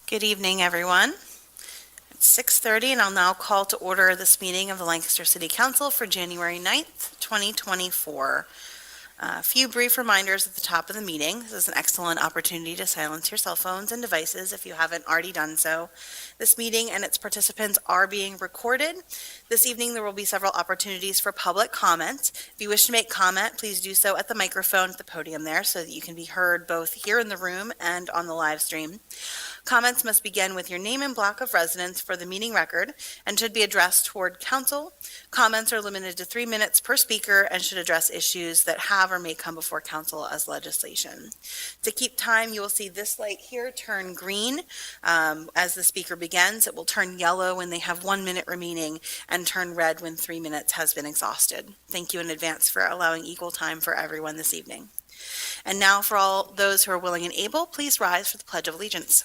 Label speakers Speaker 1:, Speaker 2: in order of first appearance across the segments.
Speaker 1: Good evening, everyone. It's 6:30, and I'll now call to order this meeting of the Lancaster City Council for January 9th, 2024. A few brief reminders at the top of the meeting. This is an excellent opportunity to silence your cell phones and devices if you haven't already done so. This meeting and its participants are being recorded. This evening, there will be several opportunities for public comment. If you wish to make comment, please do so at the microphone at the podium there so that you can be heard both here in the room and on the live stream. Comments must begin with your name and block of residence for the meeting record and should be addressed toward council. Comments are limited to 3 minutes per speaker and should address issues that have or may come before council as legislation. To keep time, you will see this light here turn green as the speaker begins. It will turn yellow when they have 1 minute remaining and turn red when 3 minutes has been exhausted. Thank you in advance for allowing equal time for everyone this evening. And now, for all those who are willing and able, please rise for the Pledge of Allegiance.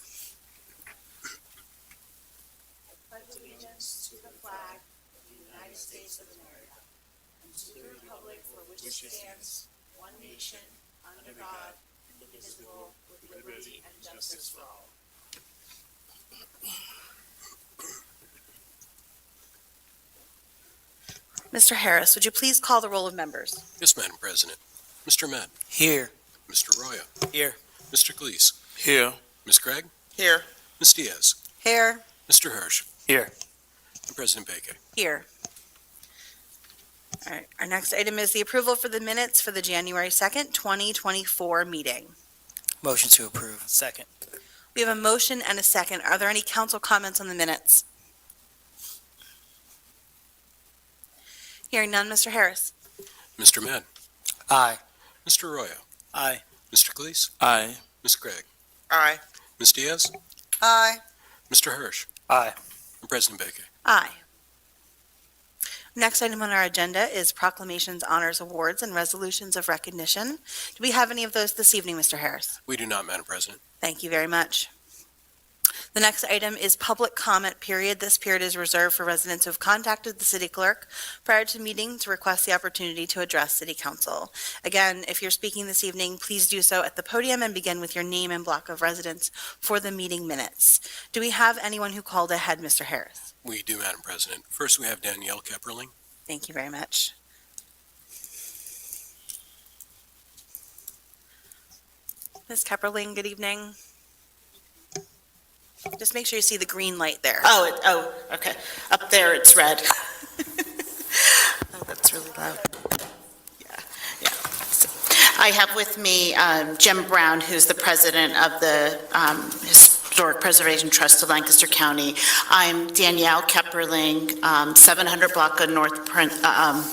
Speaker 2: Which stands one nation under God, indivisible, with liberty and justice for all.
Speaker 1: Mr. Harris, would you please call the roll of members?
Speaker 3: Yes, Madam President. Mr. Met.
Speaker 4: Here.
Speaker 3: Mr. Roya.
Speaker 4: Here.
Speaker 3: Mr. Glees.
Speaker 4: Here.
Speaker 3: Ms. Craig.
Speaker 4: Here.
Speaker 3: Ms. Diaz.
Speaker 1: Here.
Speaker 3: Mr. Hirsch.
Speaker 4: Here.
Speaker 3: And President Baker.
Speaker 1: Here. All right, our next item is the approval for the minutes for the January 2nd, 2024 meeting.
Speaker 4: Motion to approve. Second.
Speaker 1: We have a motion and a second. Are there any council comments on the minutes? Hearing none, Mr. Harris.
Speaker 3: Mr. Met.
Speaker 4: Aye.
Speaker 3: Mr. Roya.
Speaker 4: Aye.
Speaker 3: Mr. Glees.
Speaker 4: Aye.
Speaker 3: Ms. Craig.
Speaker 4: Aye.
Speaker 3: Ms. Diaz.
Speaker 1: Aye.
Speaker 3: Mr. Hirsch.
Speaker 4: Aye.
Speaker 3: And President Baker.
Speaker 1: Aye. Next item on our agenda is proclamations, honors, awards, and resolutions of recognition. Do we have any of those this evening, Mr. Harris?
Speaker 3: We do not, Madam President.
Speaker 1: Thank you very much. The next item is public comment period. This period is reserved for residents who have contacted the city clerk prior to the meeting to request the opportunity to address city council. Again, if you're speaking this evening, please do so at the podium and begin with your name and block of residence for the meeting minutes. Do we have anyone who called ahead, Mr. Harris?
Speaker 3: We do, Madam President. First, we have Danielle Kepperling.
Speaker 1: Thank you very much. Ms. Kepperling, good evening. Just make sure you see the green light there.
Speaker 5: Oh, okay. Up there, it's red.
Speaker 1: Oh, that's really loud.
Speaker 5: Yeah. So, I have with me Jim Brown, who's the president of the Historic Preservation Trust of Lancaster County. I'm Danielle Kepperling, 700 block of North I'm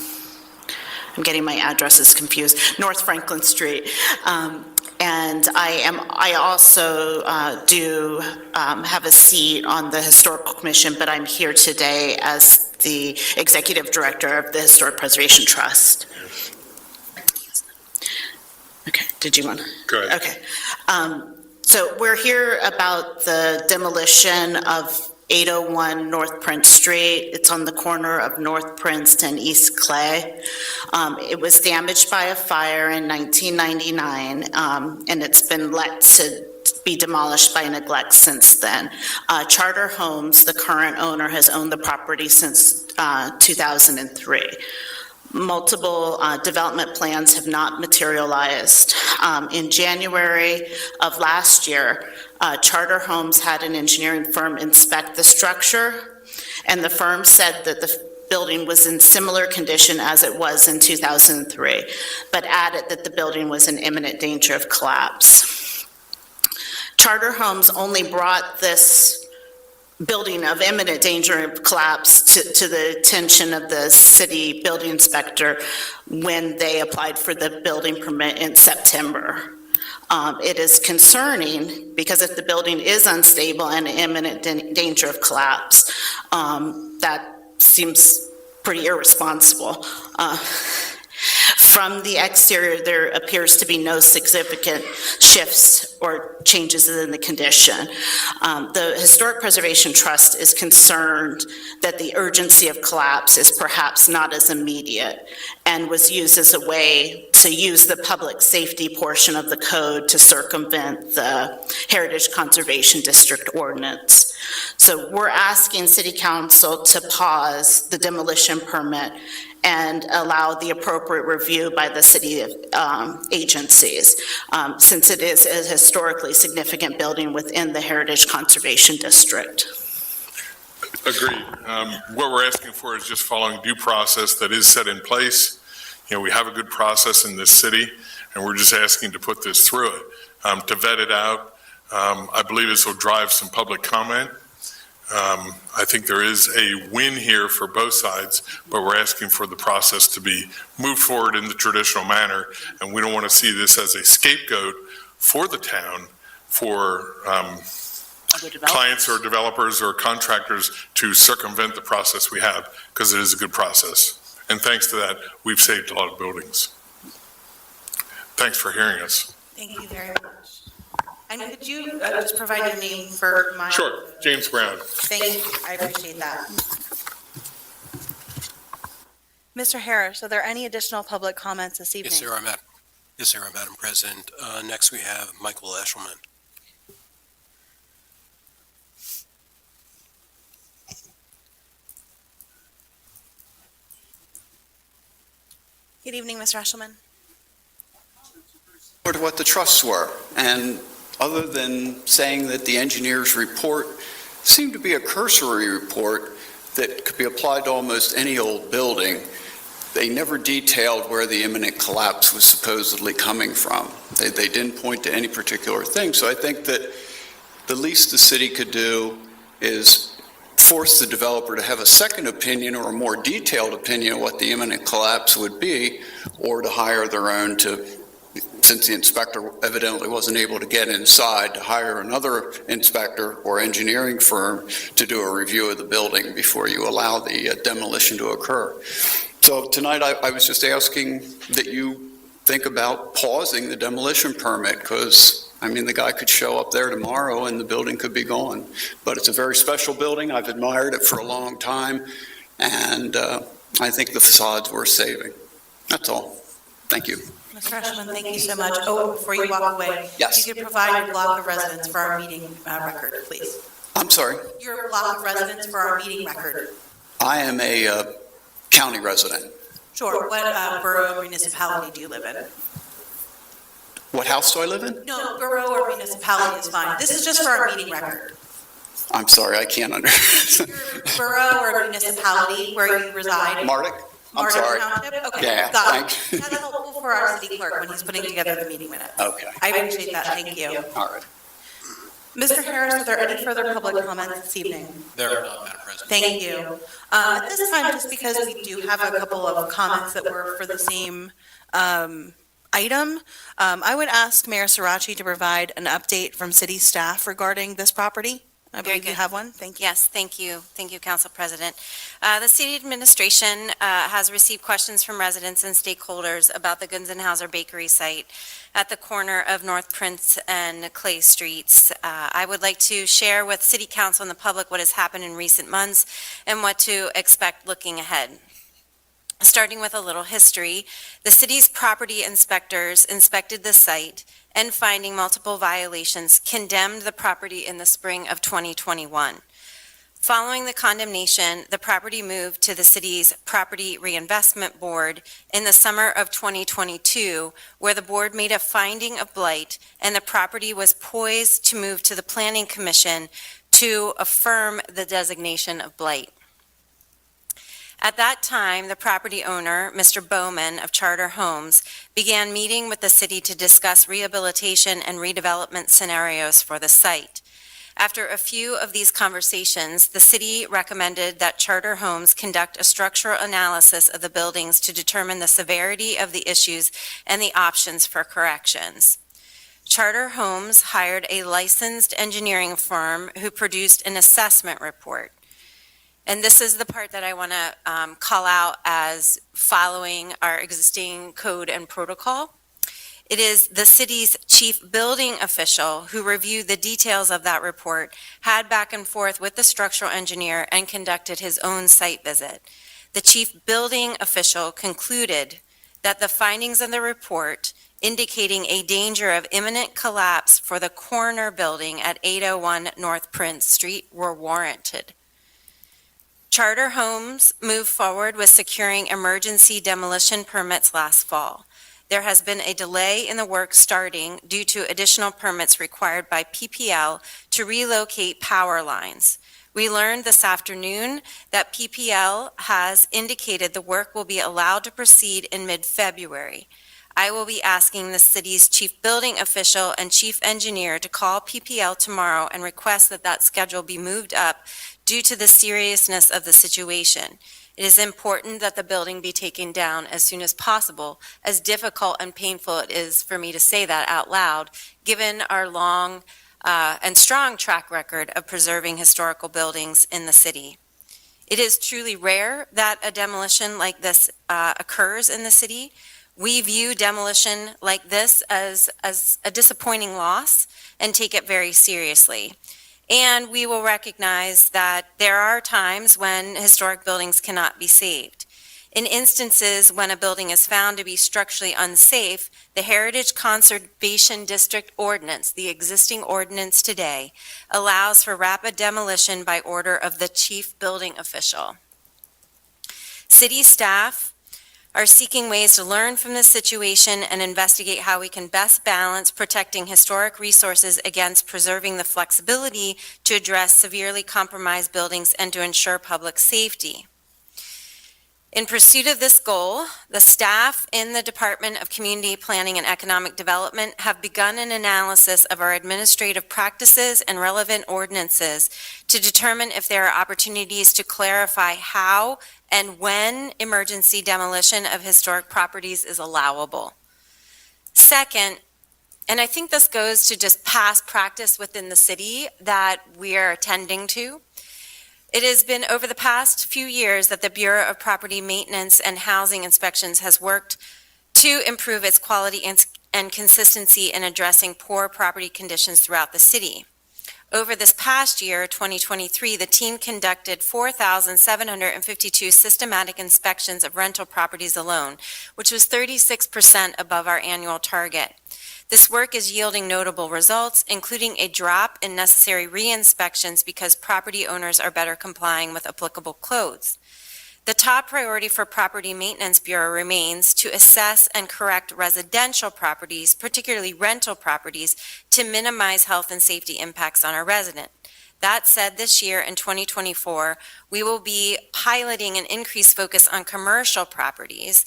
Speaker 5: getting my addresses confused, North Franklin Street. And I also do have a seat on the Historical Commission, but I'm here today as the Executive Director of the Historic Preservation Trust. Okay, did you want to?
Speaker 3: Go ahead.
Speaker 5: Okay. So we're here about the demolition of 801 North Prince Street. It's on the corner of North Prince and East Clay. It was damaged by a fire in 1999, and it's been let to be demolished by neglect since then. Charter Homes, the current owner, has owned the property since 2003. Multiple development plans have not materialized. In January of last year, Charter Homes had an engineering firm inspect the structure, and the firm said that the building was in similar condition as it was in 2003, but added that the building was in imminent danger of collapse. Charter Homes only brought this building of imminent danger of collapse to the attention of the city building inspector when they applied for the building permit in September. It is concerning because if the building is unstable and in imminent danger of collapse, that seems pretty irresponsible. From the exterior, there appears to be no significant shifts or changes in the condition. The Historic Preservation Trust is concerned that the urgency of collapse is perhaps not as immediate and was used as a way to use the public safety portion of the code to circumvent the Heritage Conservation District ordinance. So we're asking City Council to pause the demolition permit and allow the appropriate review by the city agencies, since it is a historically significant building within the Heritage Conservation District.
Speaker 6: Agreed. What we're asking for is just following due process that is set in place. You know, we have a good process in this city, and we're just asking to put this through it, to vet it out. I believe this will drive some public comment. I think there is a win here for both sides, but we're asking for the process to be moved forward in the traditional manner, and we don't want to see this as a scapegoat for the town, for clients or developers or contractors to circumvent the process we have, because it is a good process. And thanks to that, we've saved a lot of buildings. Thanks for hearing us.
Speaker 1: Thank you very much. And could you just provide your name for my?
Speaker 6: Sure, James Brown.
Speaker 1: Thank you, I appreciate that. Mr. Harris, are there any additional public comments this evening?
Speaker 3: Yes, there are, Madam President. Next, we have Michael Eshelman.
Speaker 1: Good evening, Mr. Eshelman.
Speaker 7: To what the trusts were, and other than saying that the engineer's report seemed to be a cursory report that could be applied to almost any old building, they never detailed where the imminent collapse was supposedly coming from. They didn't point to any particular thing, so I think that the least the city could do is force the developer to have a second opinion or a more detailed opinion of what the imminent collapse would be, or to hire their own to, since the inspector evidently wasn't able to get inside, to hire another inspector or engineering firm to do a review of the building before you allow the demolition to occur. So tonight I was just asking that you think about pausing the demolition permit, because I mean, the guy could show up there tomorrow and the building could be gone. But it's a very special building. I've admired it for a long time, and I think the facade's worth saving. That's all. Thank you.
Speaker 1: Mr. Eshelman, thank you so much. Oh, before you walk away,
Speaker 7: Yes.
Speaker 1: if you could provide your block of residence for our meeting record, please.
Speaker 7: I'm sorry.
Speaker 1: Your block of residence for our meeting record.
Speaker 7: I am a county resident.
Speaker 1: Sure. What borough or municipality do you live in?
Speaker 7: What house do I live in?
Speaker 1: No, borough or municipality is fine. This is just for our meeting record.
Speaker 7: I'm sorry, I can't understand.
Speaker 1: Your borough or municipality where you reside?
Speaker 7: Mardick? I'm
Speaker 1: Martin
Speaker 7: sorry.
Speaker 1: Township? Okay,
Speaker 7: Yeah,
Speaker 1: got
Speaker 7: thank
Speaker 1: it. That's helpful for our city clerk when he's putting together the meeting minutes.
Speaker 7: Okay,
Speaker 1: I appreciate that, thank you.
Speaker 7: all right.
Speaker 1: Mr. Harris, are there any further public comments this evening?
Speaker 3: There are not, Madam President.
Speaker 1: Thank you. At this time, just because we do have a couple of comments that were for the same item, I would ask Mayor Sirachi to provide an update from city staff regarding this property. I believe you
Speaker 8: good.
Speaker 1: have one. Thank you.
Speaker 8: Yes, thank you. Thank you, Council President. The city administration has received questions from residents and stakeholders about the Gunzenhauser Bakery site at the corner of North Prince and Clay Streets. I would like to share with City Council and the public what has happened in recent months and what to expect looking ahead. Starting with a little history, the city's property inspectors inspected the site and finding multiple violations, condemned the property in the spring of 2021. Following the condemnation, the property moved to the city's Property Reinvestment Board in the summer of 2022, where the board made a finding of blight, and the property was poised to move to the Planning Commission to affirm the designation of blight. At that time, the property owner, Mr. Bowman of Charter Homes, began meeting with the city to discuss rehabilitation and redevelopment scenarios for the site. After a few of these conversations, the city recommended that Charter Homes conduct a structural analysis of the buildings to determine the severity of the issues and the options for corrections. Charter Homes hired a licensed engineering firm who produced an assessment report. And this is the part that I want to call out as following our existing code and protocol. It is the city's chief building official who reviewed the details of that report, had back and forth with the structural engineer, and conducted his own site visit. The chief building official concluded that the findings of the report indicating a danger of imminent collapse for the corner building at 801 North Prince Street were warranted. Charter Homes moved forward with securing emergency demolition permits last fall. There has been a delay in the work starting due to additional permits required by PPL to relocate power lines. We learned this afternoon that PPL has indicated the work will be allowed to proceed in mid-February. I will be asking the city's chief building official and chief engineer to call PPL tomorrow and request that that schedule be moved up due to the seriousness of the situation. It is important that the building be taken down as soon as possible, as difficult and painful it is for me to say that out loud, given our long and strong track record of preserving historical buildings in the city. It is truly rare that a demolition like this occurs in the city. We view demolition like this as a disappointing loss and take it very seriously. And we will recognize that there are times when historic buildings cannot be saved. In instances when a building is found to be structurally unsafe, the Heritage Conservation District Ordinance, the existing ordinance today, allows for rapid demolition by order of the chief building official. City staff are seeking ways to learn from this situation and investigate how we can best balance protecting historic resources against preserving the flexibility to address severely compromised buildings and to ensure public safety. In pursuit of this goal, the staff in the Department of Community Planning and Economic Development have begun an analysis of our administrative practices and relevant ordinances to determine if there are opportunities to clarify how and when emergency demolition of historic properties is allowable. Second, and I think this goes to just past practice within the city that we are attending to, it has been over the past few years that the Bureau of Property Maintenance and Housing Inspections has worked to improve its quality and consistency in addressing poor property conditions throughout the city. Over this past year, 2023, the team conducted 4,752 systematic inspections of rental properties alone, which was 36% above our annual target. This work is yielding notable results, including a drop in necessary re-inspections because property owners are better complying with applicable codes. The top priority for Property Maintenance Bureau remains to assess and correct residential properties, particularly rental properties, to minimize health and safety impacts on our residents. That said, this year in 2024, we will be piloting an increased focus on commercial properties,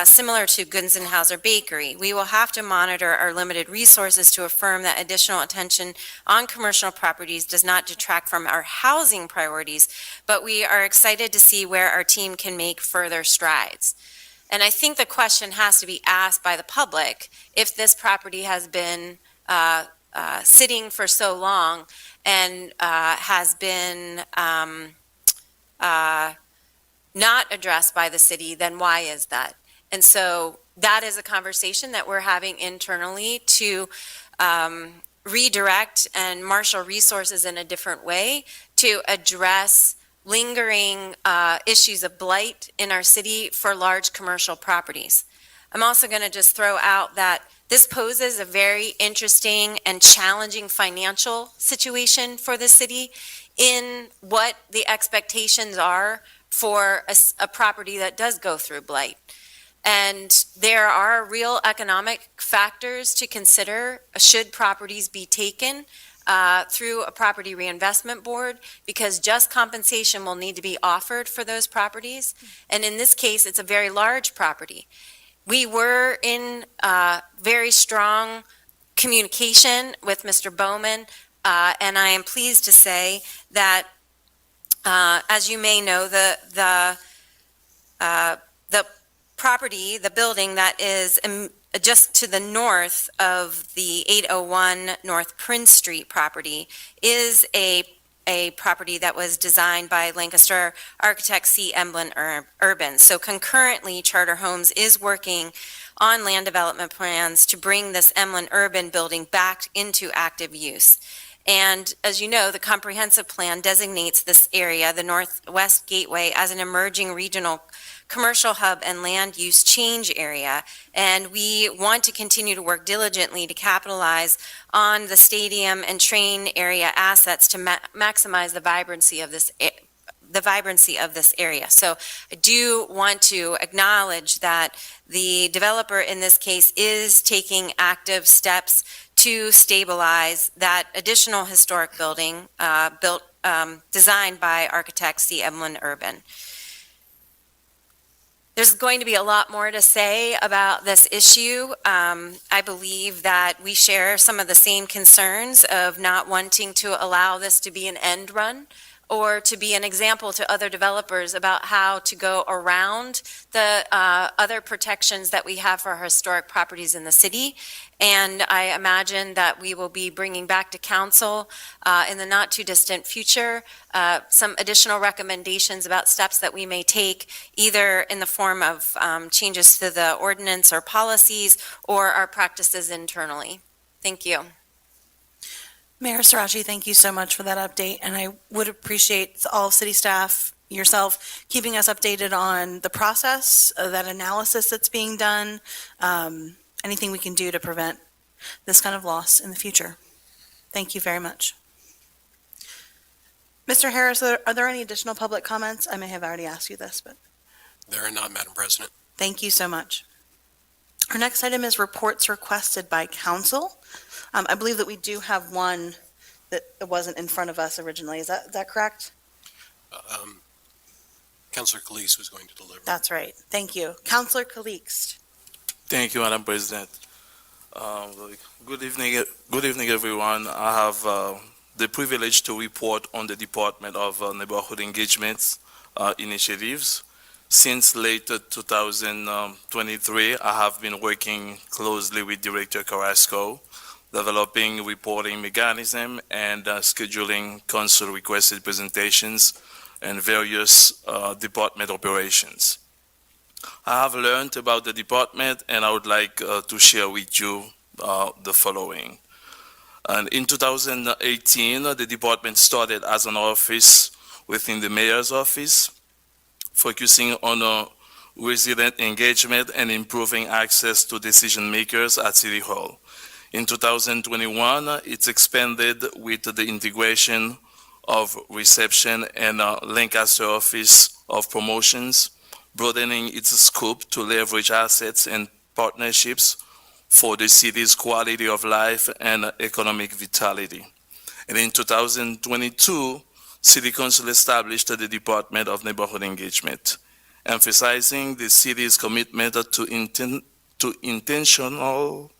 Speaker 8: similar to Gunzenhauser Bakery. We will have to monitor our limited resources to affirm that additional attention on commercial properties does not detract from our housing priorities, but we are excited to see where our team can make further strides. And I think the question has to be asked by the public, if this property has been sitting for so long and has been not addressed by the city, then why is that? And so that is a conversation that we're having internally to redirect and marshal resources in a different way to address lingering issues of blight in our city for large commercial properties. I'm also going to just throw out that this poses a very interesting and challenging financial situation for the city in what the expectations are for a property that does go through blight. And there are real economic factors to consider should properties be taken through a property reinvestment board, because just compensation will need to be offered for those properties. And in this case, it's a very large property. We were in very strong communication with Mr. Bowman, and I am pleased to say that, as you may know, the property, the building that is just to the north of the 801 North Prince Street property is a a property that was designed by Lancaster architect C. Emblin Urban. So concurrently, Charter Homes is working on land development plans to bring this Emblin Urban building back into active use. And as you know, the comprehensive plan designates this area, the Northwest Gateway, as an emerging regional commercial hub and land use change area. And we want to continue to work diligently to capitalize on the stadium and train area assets to maximize the vibrancy of this area. So I do want to acknowledge that the developer in this case is taking active steps to stabilize that additional historic building designed by architect C. Emblin Urban. There's going to be a lot more to say about this issue. I believe that we share some of the same concerns of not wanting to allow this to be an end run or to be an example to other developers about how to go around the other protections that we have for our historic properties in the city. And I imagine that we will be bringing back to council in the not-too-distant future some additional recommendations about steps that we may take, either in the form of changes to the ordinance or policies or our practices internally. Thank you.
Speaker 1: Mayor Sarachi, thank you so much for that update, and I would appreciate all city staff, yourself, keeping us updated on the process, that analysis that's being done, anything we can do to prevent this kind of loss in the future. Thank you very much. Mr. Harris, are there any additional public comments? I may have already asked you this, but
Speaker 3: There are not, Madam President.
Speaker 1: thank you so much. Our next item is reports requested by council. I believe that we do have one that wasn't in front of us originally. Is that correct?
Speaker 3: Councilor Calise was going to deliver.
Speaker 1: That's right. Thank you. Councilor Calixte.
Speaker 9: Thank you, Madam President. Good evening, everyone. I have the privilege to report on the Department of Neighborhood Engagements initiatives. Since late 2023, I have been working closely with Director Carrasco, developing reporting mechanism and scheduling council-requested presentations and various department operations. I have learned about the department, and I would like to share with you the following. And in 2018, the department started as an office within the mayor's office, focusing on resident engagement and improving access to decision makers at City Hall. In 2021, it's expanded with the integration of reception and Lancaster Office of Promotions, broadening its scope to leverage assets and partnerships for the city's quality of life and economic vitality. And in 2022, City Council established the Department of Neighborhood Engagement, emphasizing the city's commitment to intentional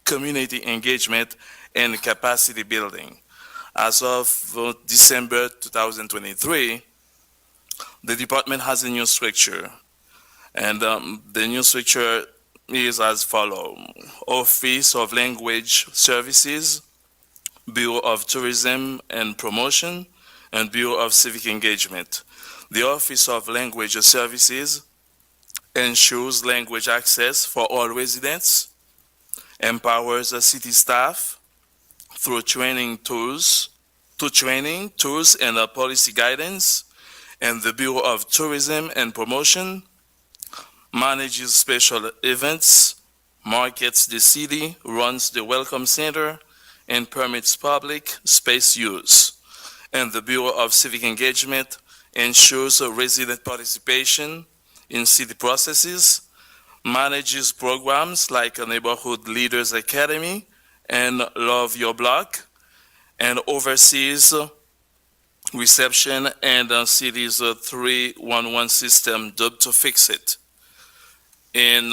Speaker 9: community engagement and capacity building. As of December 2023, the department has a new structure, and the new structure is as follows: Office of Language Services, Bureau of Tourism and Promotion, and Bureau of Civic Engagement. The Office of Language Services ensures language access for all residents, empowers the city staff through training, tours, and policy guidance, and the Bureau of Tourism and Promotion manages special events, markets the city, runs the Welcome Center, and permits public space use. And the Bureau of Civic Engagement ensures resident participation in city processes, manages programs like a Neighborhood Leaders Academy and Love Your Block, and oversees reception and city's 311 system dubbed to fix it. In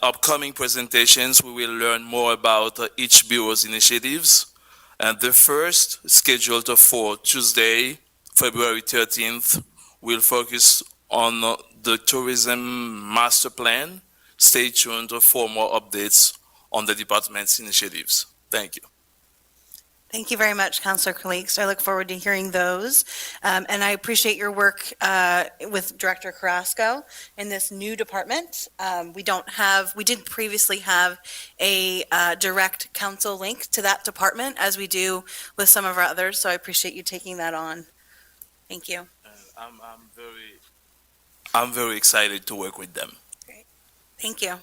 Speaker 9: upcoming presentations, we will learn more about each bureau's initiatives. And the first, scheduled for Tuesday, February 13th, will focus on the tourism master plan. Stay tuned for more updates on the department's initiatives. Thank you.
Speaker 1: Thank you very much, Councilor Calix. I look forward to hearing those. And I appreciate your work with Director Carrasco in this new department. We did previously have a direct council link to that department as we do with some of our others, so I appreciate you taking that on. Thank you.
Speaker 9: I'm very excited to work with them.
Speaker 1: Thank you.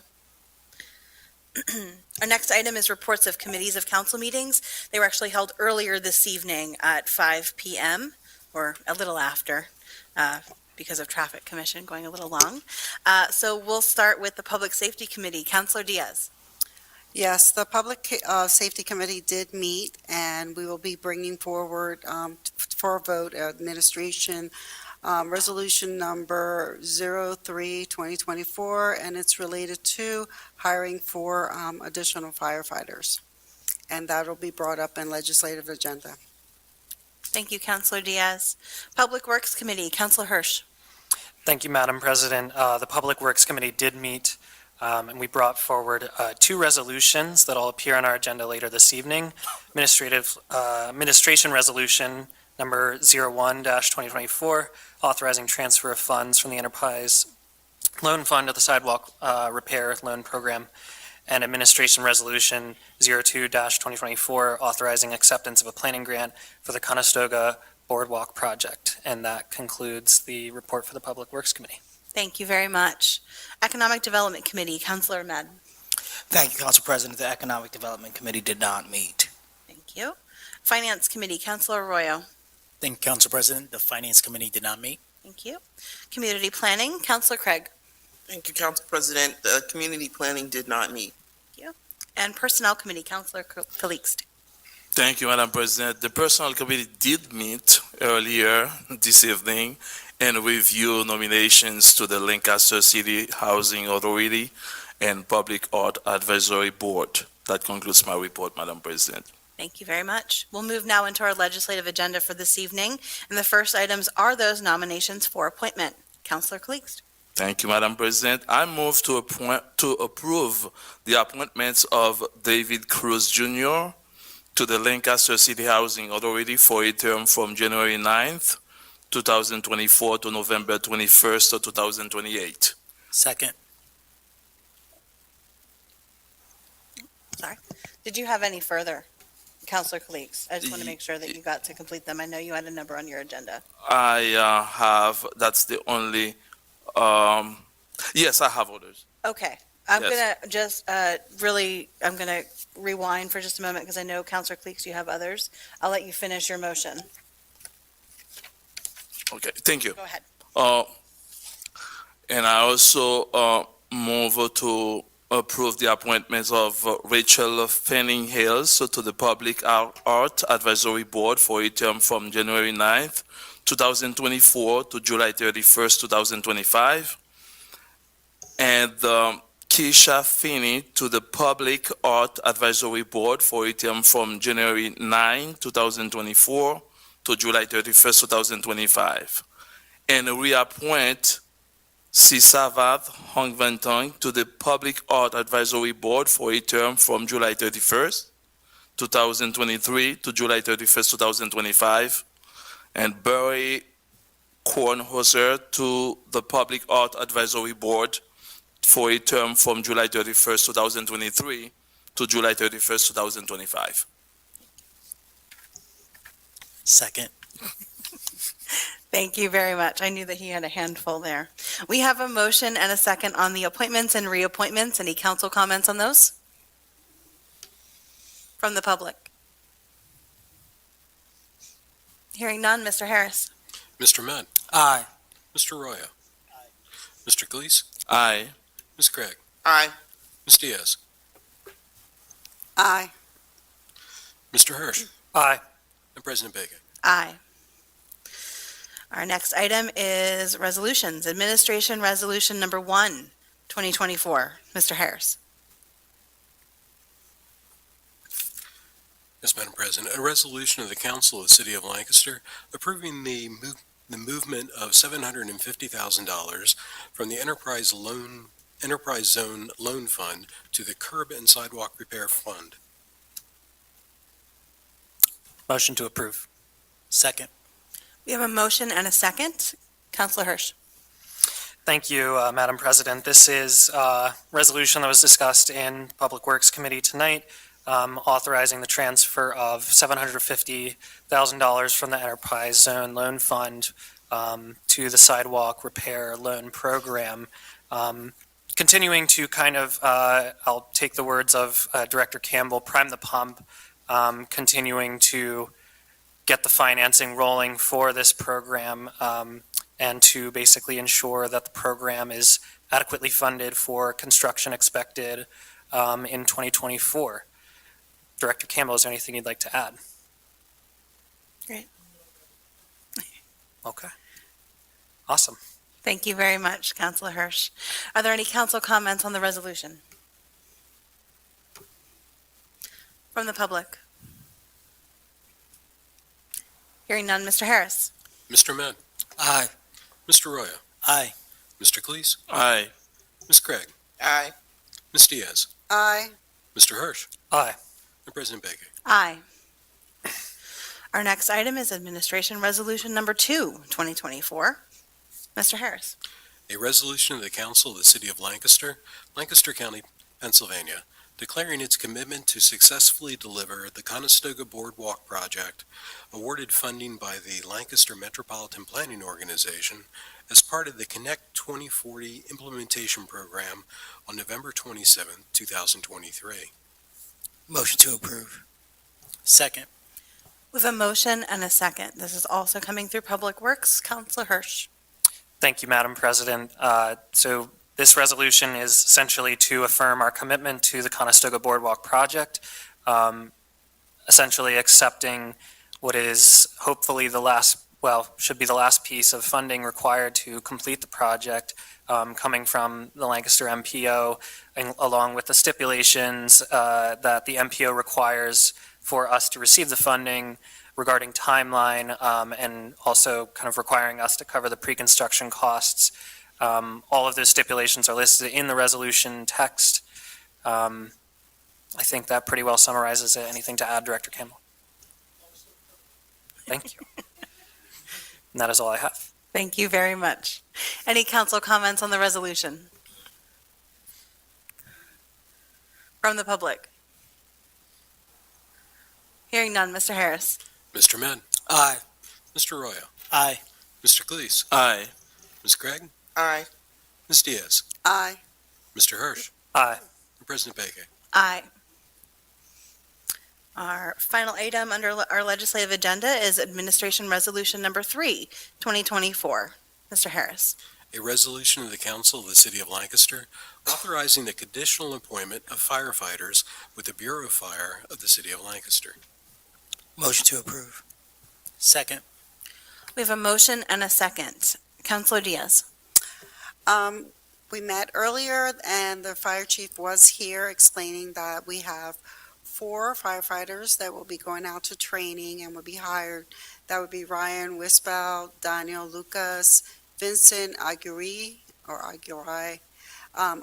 Speaker 1: Our next item is reports of committees of council meetings. They were actually held earlier this evening at 5 p.m. or a little after because of traffic commission going a little long. So we'll start with the Public Safety Committee. Councilor Diaz.
Speaker 10: Yes, the Public Safety Committee did meet, and we will be bringing forward for a vote administration resolution number 03-2024, and it's related to hiring for additional firefighters. And that will be brought up in legislative agenda.
Speaker 1: Thank you, Councilor Diaz. Public Works Committee, Councilor Hirsch.
Speaker 11: Thank you, Madam President. The Public Works Committee did meet, and we brought forward two resolutions that will appear on our agenda later this evening. Administration Resolution number 01-2024, authorizing transfer of funds from the Enterprise Loan Fund to the Sidewalk Repair Loan Program, and Administration Resolution 02-2024, authorizing acceptance of a planning grant for the Conestoga Boardwalk Project. And that concludes the report for the Public Works Committee.
Speaker 1: Thank you very much. Economic Development Committee, Councilor Ahmed.
Speaker 4: Thank you, Council President. The Economic Development Committee did not meet.
Speaker 1: Thank you. Finance Committee, Councilor Arroyo.
Speaker 4: Thank you, Council President. The Finance Committee did not meet.
Speaker 1: Thank you. Community Planning, Councilor Craig.
Speaker 12: Thank you, Council President. The Community Planning did not meet.
Speaker 1: And Personnel Committee, Councilor Calixte.
Speaker 9: Thank you, Madam President. The Personnel Committee did meet earlier this evening and review nominations to the Lancaster City Housing Authority and Public Art Advisory Board. That concludes my report, Madam President.
Speaker 1: Thank you very much. We'll move now into our legislative agenda for this evening. And the first items are those nominations for appointment. Councilor Calixte.
Speaker 9: Thank you, Madam President. I move to approve the appointments of David Cruz Jr. to the Lancaster City Housing Authority for a term from January 9th, 2024 to November 21st of 2028.
Speaker 4: Second.
Speaker 1: Sorry. Did you have any further, Councilor Calixte? I just want to make sure that you got to complete them. I know you had a number on your agenda.
Speaker 9: I have, that's the only, yes, I have others.
Speaker 1: Okay. I'm
Speaker 9: Yes.
Speaker 1: going to just I'm going to rewind for just a moment because I know, Councilor Calixte, you have others. I'll let you finish your motion.
Speaker 9: Okay, thank you.
Speaker 1: Go ahead.
Speaker 9: And I also move to approve the appointments of Rachel Fanning Hales to the Public Art Advisory Board for a term from January 9th, 2024 to July 31st, 2025. And Keisha Finney to the Public Art Advisory Board for a term from January 9, 2024 to July 31st, 2025. And reappoint Sisavath Hongvantong to the Public Art Advisory Board for a term from July 31st, 2023 to July 31st, 2025. And Barry Kornhauser to the Public Art Advisory Board for a term from July 31st, 2023 to July 31st, 2025.
Speaker 4: Second.
Speaker 1: Thank you very much. I knew that he had a handful there. We have a motion and a second on the appointments and reappointments. Any council comments on those? From the public? Hearing none, Mr. Harris.
Speaker 3: Mr. Ahmed.
Speaker 4: Aye.
Speaker 3: Mr. Arroyo. Mr. Calise.
Speaker 9: Aye.
Speaker 3: Ms. Craig.
Speaker 12: Aye.
Speaker 3: Ms. Diaz.
Speaker 10: Aye.
Speaker 3: Mr. Hirsch.
Speaker 11: Aye.
Speaker 3: And President Bacon.
Speaker 1: Aye. Our next item is resolutions. Administration Resolution Number 1, 2024. Mr. Harris.
Speaker 3: Yes, Madam President. A resolution of the Council of the City of Lancaster approving the movement of $750,000 from the Enterprise Zone Loan Fund to the Curb and Sidewalk Repair Fund.
Speaker 4: Motion to approve. Second.
Speaker 1: We have a motion and a second. Counselor Hirsch.
Speaker 11: Thank you, Madam President. This is a resolution that was discussed in Public Works Committee tonight, authorizing the transfer of $750,000 from the Enterprise Zone Loan Fund to the Sidewalk Repair Loan Program. Continuing to kind of, I'll take the words of Director Campbell, prime the pump, continuing to get the financing rolling for this program, and to basically ensure that the program is adequately funded for construction expected in 2024. Director Campbell, is there anything you'd like to add?
Speaker 1: Great.
Speaker 11: Okay. Awesome.
Speaker 1: Thank you very much, Counselor Hirsch. Are there any council comments on the resolution? From the public? Hearing none, Mr. Harris.
Speaker 3: Mr. Mann.
Speaker 4: Aye.
Speaker 3: Mr. Roya.
Speaker 4: Aye.
Speaker 3: Mr. Cleese.
Speaker 9: Aye.
Speaker 3: Ms. Craig.
Speaker 12: Aye.
Speaker 3: Ms. Diaz.
Speaker 10: Aye.
Speaker 3: Mr. Hirsch.
Speaker 11: Aye.
Speaker 3: And President Baker.
Speaker 1: Aye. Our next item is Administration Resolution Number 2, 2024. Mr. Harris.
Speaker 3: A resolution of the Council of the City of Lancaster, Lancaster County, Pennsylvania, declaring its commitment to successfully deliver the Conestoga Boardwalk Project, awarded funding by the Lancaster Metropolitan Planning Organization as part of the Connect 2040 implementation program on November 27, 2023.
Speaker 4: Motion to approve. Second.
Speaker 1: We have a motion and a second. This is also coming through Public Works. Counselor Hirsch.
Speaker 11: Thank you, Madam President. So this resolution is essentially to affirm our commitment to the Conestoga Boardwalk project, essentially accepting what is hopefully the last, should be the last piece of funding required to complete the project, coming from the Lancaster MPO, and along with the stipulations that the MPO requires for us to receive the funding regarding timeline, and also kind of requiring us to cover the pre-construction costs. All of those stipulations are listed in the resolution text. I think that pretty well summarizes it. Anything to add, Director Campbell? Thank you. And that is all I have.
Speaker 1: Thank you very much. Any council comments on the resolution? From the public? Hearing none, Mr. Harris.
Speaker 3: Mr. Mann.
Speaker 4: Aye.
Speaker 3: Mr. Roya.
Speaker 4: Aye.
Speaker 3: Mr. Cleese.
Speaker 9: Aye.
Speaker 3: Ms. Craig.
Speaker 12: Aye.
Speaker 3: Ms. Diaz.
Speaker 10: Aye.
Speaker 3: Mr. Hirsch.
Speaker 11: Aye.
Speaker 3: And President Baker.
Speaker 1: Aye. Our final item under our legislative agenda is Administration Resolution Number 3, 2024. Mr. Harris.
Speaker 3: A resolution of the Council of the City of Lancaster authorizing the conditional appointment of firefighters with the Bureau of Fire of the City of Lancaster.
Speaker 4: Motion to approve. Second.
Speaker 1: We have a motion and a second. Counselor Diaz.
Speaker 10: We met earlier, and the fire chief was here explaining that we have 4 firefighters that will be going out to training and will be hired. That would be Ryan Wisbell, Daniel Lucas, Vincent Aguirre,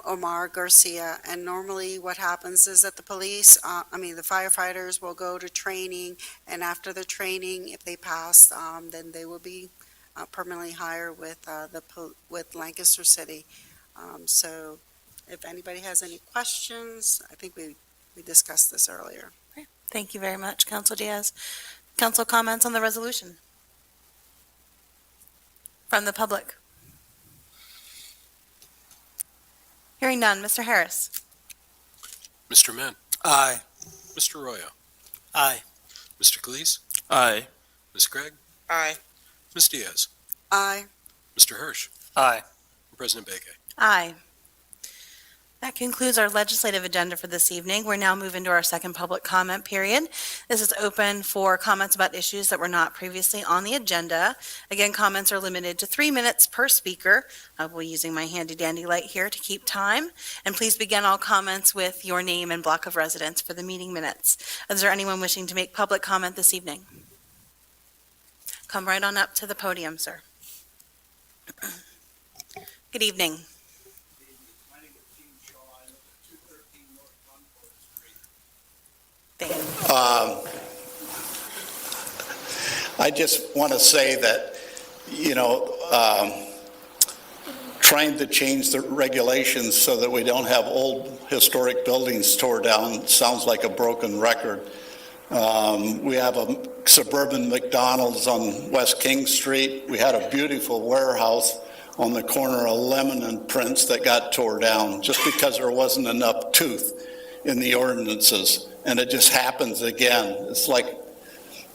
Speaker 10: Omar Garcia. And normally what happens is that the firefighters will go to training, and after the training, if they pass, then they will be permanently hired with Lancaster City. So if anybody has any questions, I think we discussed this earlier.
Speaker 1: Thank you very much, Councilor Diaz. Council comments on the resolution? From the public? Hearing none, Mr. Harris.
Speaker 3: Mr. Mann.
Speaker 4: Aye.
Speaker 3: Mr. Roya.
Speaker 4: Aye.
Speaker 3: Mr. Cleese.
Speaker 9: Aye.
Speaker 3: Ms. Craig.
Speaker 12: Aye.
Speaker 3: Ms. Diaz.
Speaker 10: Aye.
Speaker 3: Mr. Hirsch.
Speaker 11: Aye.
Speaker 3: And President Baker.
Speaker 1: Aye. That concludes our legislative agenda for this evening. We're now moving to our second public comment period. This is open for comments about issues that were not previously on the agenda. Again, comments are limited to 3 minutes per speaker. I will be using my handy dandy light here to keep time. And please begin all comments with your name and block of residence for the meeting minutes. Is there anyone wishing to make public comment this evening? Come right on up to the podium, sir. Good evening.
Speaker 13: I just want to say that, trying to change the regulations so that we don't have old historic buildings tore down sounds like a broken record. We have a suburban McDonald's on West King Street. We had a beautiful warehouse on the corner of Lemon and Prince that got tore down just because there wasn't enough tooth in the ordinances. And it just happens again. It's like,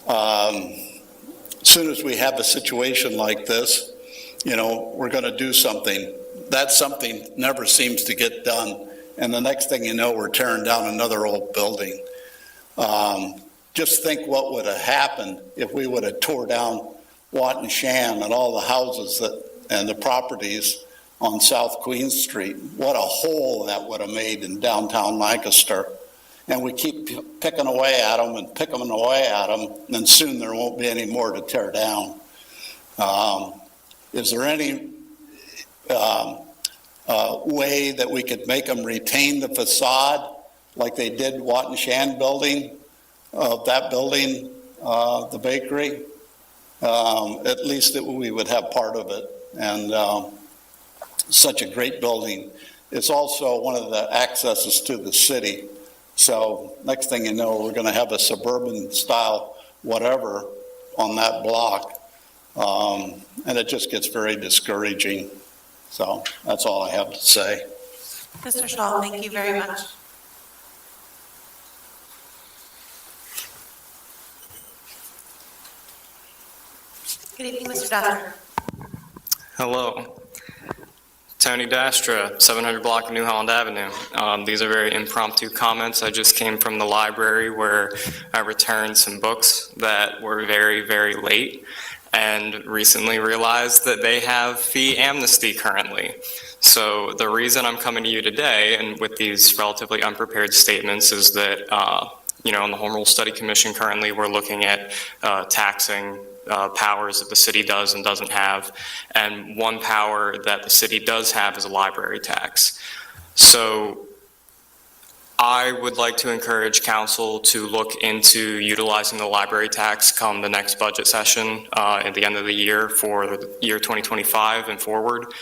Speaker 13: as soon as we have a situation like this, we're going to do something. That something never seems to get done. And the next thing you know, we're tearing down another old building. Just think what would have happened if we would have tore down Watt and Shan and all the houses and the properties on South Queen Street. What a hole that would have made in downtown Lancaster. And we keep picking away at them and picking away at them, and soon there won't be any more to tear down. Is there any way that we could make them retain the facade like they did Watt and Shan building, that building, the bakery? At least that we would have part of it. And such a great building. It's also one of the accesses to the city. So next thing you know, we're going to have a suburban style whatever on that block. And it just gets very discouraging. So that's all I have to say.
Speaker 1: Mr. Shaw, thank you very much. Good evening, Mr. Dastra.
Speaker 14: Hello. Tony Dastra, 700 block of New Holland Avenue. These are very impromptu comments. I just came from the library where I returned some books that were very, very late and recently realized that they have fee amnesty currently. So the reason I'm coming to you today and with these relatively unprepared statements is that, on the Home Rule Study Commission currently we're looking at taxing powers that the city does and doesn't have, and one power that the city does have is a library tax. So I would like to encourage council to look into utilizing the library tax come the next budget session at the end of the year for the year 2025 and forward.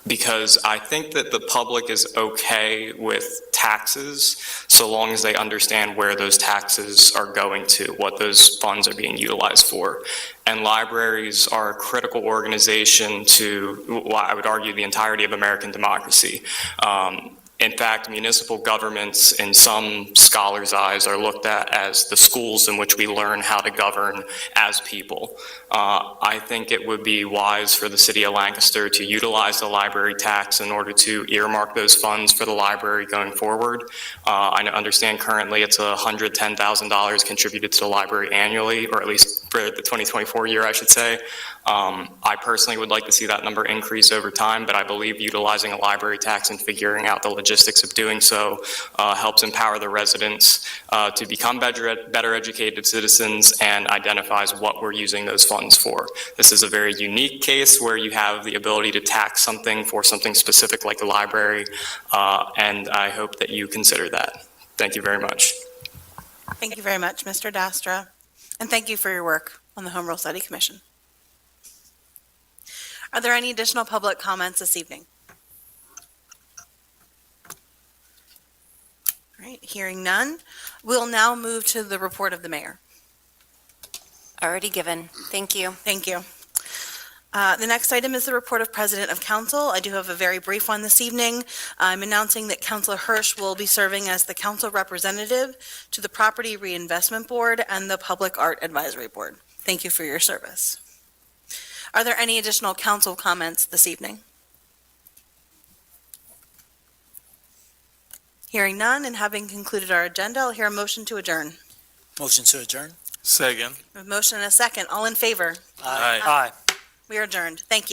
Speaker 14: Because I think that the public is okay with taxes so long as they understand where those taxes are going to, what those funds are being utilized for. And libraries are a critical organization to, well, I would argue, the entirety of American democracy. In fact, municipal governments, in some scholars' eyes, are looked at as the schools in which we learn how to govern as people. I think it would be wise for the city of Lancaster to utilize the library tax in order to earmark those funds for the library going forward. I understand currently it's $110,000 contributed to the library annually, or at least for the 2024 year, I should say. I personally would like to see that number increase over time, but I believe utilizing a library tax and figuring out the logistics of doing so helps empower the residents to become better educated citizens and identifies what we're using those funds for. This is a very unique case where you have the ability to tax something for something specific like the library, and I hope that you consider that. Thank you very much.
Speaker 1: Thank you very much, Mr. Dastra. And thank you for your work on the Home Rule Study Commission. Are there any additional public comments this evening? All right, hearing none, we'll now move to the report of the mayor.
Speaker 8: Already given. Thank you.
Speaker 1: Thank you. The next item is the report of President of Council. I do have a very brief one this evening. I'm announcing that Councilor Hirsch will be serving as the council representative to the Property Reinvestment Board and the Public Art Advisory Board. Thank you for your service. Are there any additional council comments this evening? Hearing none and having concluded our agenda, I'll hear a motion to adjourn.
Speaker 4: Motion to adjourn?
Speaker 9: Second.
Speaker 1: A motion and a second. All in favor?
Speaker 9: Aye.
Speaker 11: Aye.
Speaker 1: We are adjourned. Thank you.